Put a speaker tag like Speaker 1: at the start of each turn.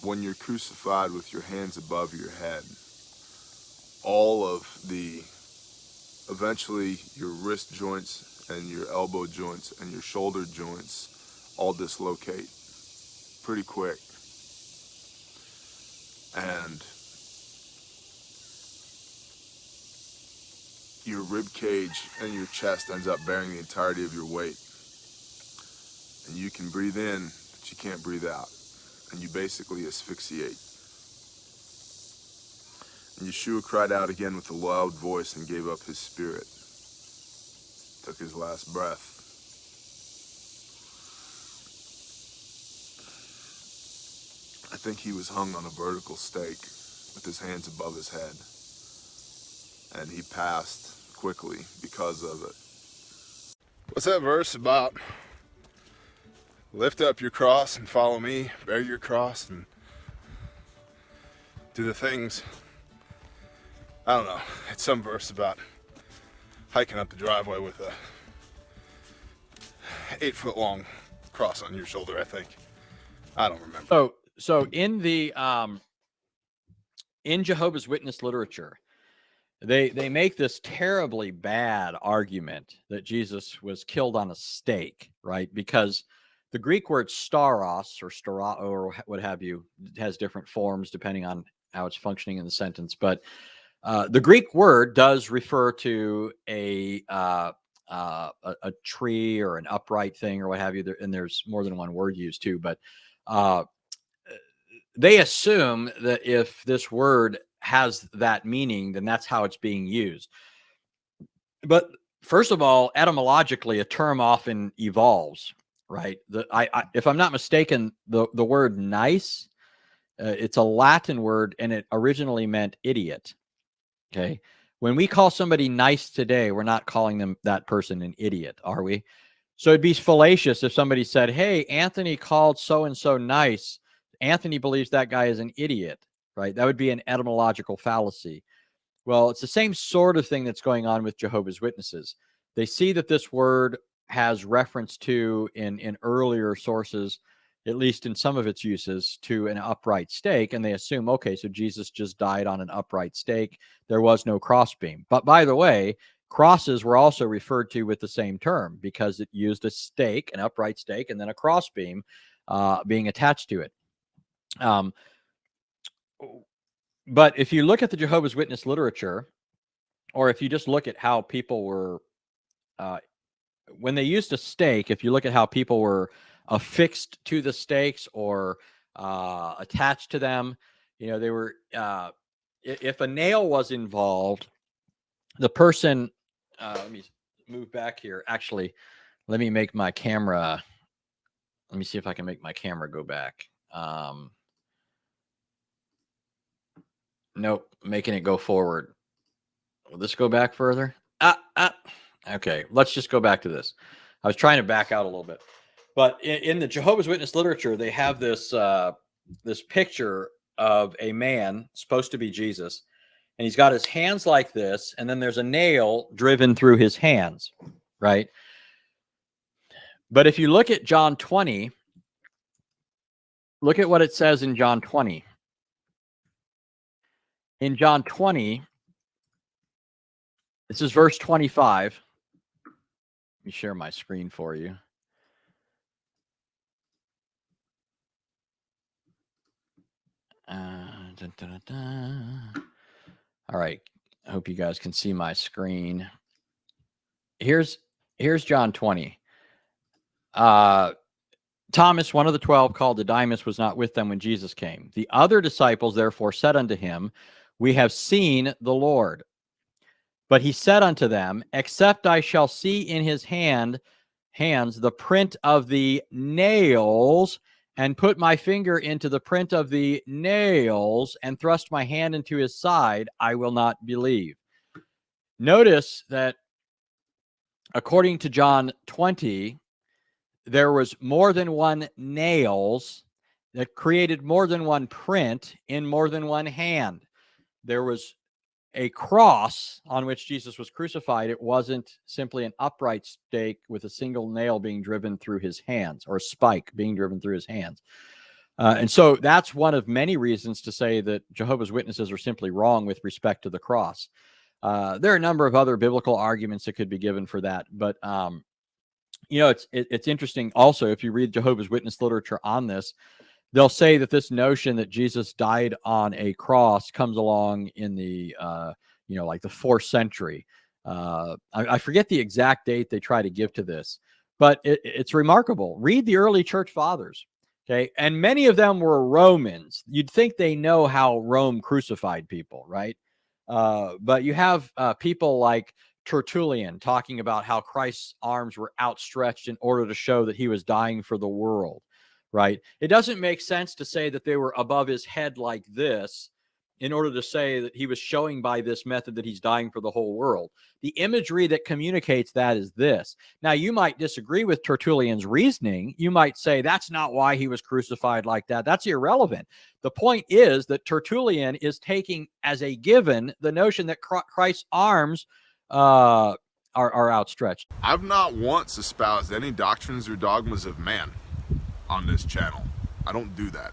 Speaker 1: when you're crucified with your hands above your head, all of eventually your wrist joints and your elbow joints and your shoulder joints all dislocate pretty quick. And your rib cage and your chest ends up bearing the entirety of your weight. And you can breathe in, but you can't breathe out. And you basically asphyxiate. And Yeshua cried out again with a loud voice and gave up his spirit. Took his last breath. I think he was hung on a vertical stake with his hands above his head. And he passed quickly because of it. What's that verse about? Lift up your cross and follow me. Bear your cross and do the things. I don't know. It's some verse about hiking up the driveway with a 8-foot long cross on your shoulder, I think. I don't remember.
Speaker 2: So in the in Jehovah's Witness literature, they make this terribly bad argument that Jesus was killed on a stake, right? Because the Greek word staros or stara or what have you has different forms depending on how it's functioning in the sentence. But the Greek word does refer to a tree or an upright thing or what have you. And there's more than one word used too. But they assume that if this word has that meaning, then that's how it's being used. But first of all, etymologically, a term often evolves, right? If I'm not mistaken, the word nice, it's a Latin word, and it originally meant idiot. Okay. When we call somebody nice today, we're not calling that person an idiot, are we? So it'd be fallacious if somebody said, hey, Anthony called so-and-so nice. Anthony believes that guy is an idiot, right? That would be an etymological fallacy. Well, it's the same sort of thing that's going on with Jehovah's Witnesses. They see that this word has reference to in earlier sources, at least in some of its uses, to an upright stake. And they assume, okay, so Jesus just died on an upright stake. There was no crossbeam. But by the way, crosses were also referred to with the same term because it used a stake, an upright stake, and then a crossbeam being attached to it. But if you look at the Jehovah's Witness literature, or if you just look at how people were, when they used a stake, if you look at how people were affixed to the stakes or attached to them, they were, if a nail was involved, the person, let me move back here. Actually, let me make my camera, let me see if I can make my camera go back. Nope, making it go forward. Will this go back further? Okay, let's just go back to this. I was trying to back out a little bit. But in the Jehovah's Witness literature, they have this this picture of a man, supposed to be Jesus, and he's got his hands like this, and then there's a nail driven through his hands, right? But if you look at John 20, look at what it says in John 20. In John 20, this is verse 25. Let me share my screen for you. All right. I hope you guys can see my screen. Here's John 20. Thomas, one of the 12, called Didymus, was not with them when Jesus came. The other disciples therefore said unto him, we have seen the Lord. But he said unto them, except I shall see in his hands the print of the nails, and put my finger into the print of the nails, and thrust my hand into his side, I will not believe. Notice that according to John 20, there was more than one nails that created more than one print in more than one hand. There was a cross on which Jesus was crucified. It wasn't simply an upright stake with a single nail being driven through his hands, or a spike being driven through his hands. And so that's one of many reasons to say that Jehovah's Witnesses are simply wrong with respect to the cross. There are a number of other biblical arguments that could be given for that, but it's interesting. Also, if you read Jehovah's Witness literature on this, they'll say that this notion that Jesus died on a cross comes along in the like the 4th century. I forget the exact date they try to give to this, but it's remarkable. Read the early church fathers. Okay. And many of them were Romans. You'd think they know how Rome crucified people, right? But you have people like Tertullian talking about how Christ's arms were outstretched in order to show that he was dying for the world, right? It doesn't make sense to say that they were above his head like this in order to say that he was showing by this method that he's dying for the whole world. The imagery that communicates that is this. Now, you might disagree with Tertullian's reasoning. You might say that's not why he was crucified like that. That's irrelevant. The point is that Tertullian is taking as a given the notion that Christ's arms are outstretched.
Speaker 1: I've not once espoused any doctrines or dogmas of man on this channel. I don't do that.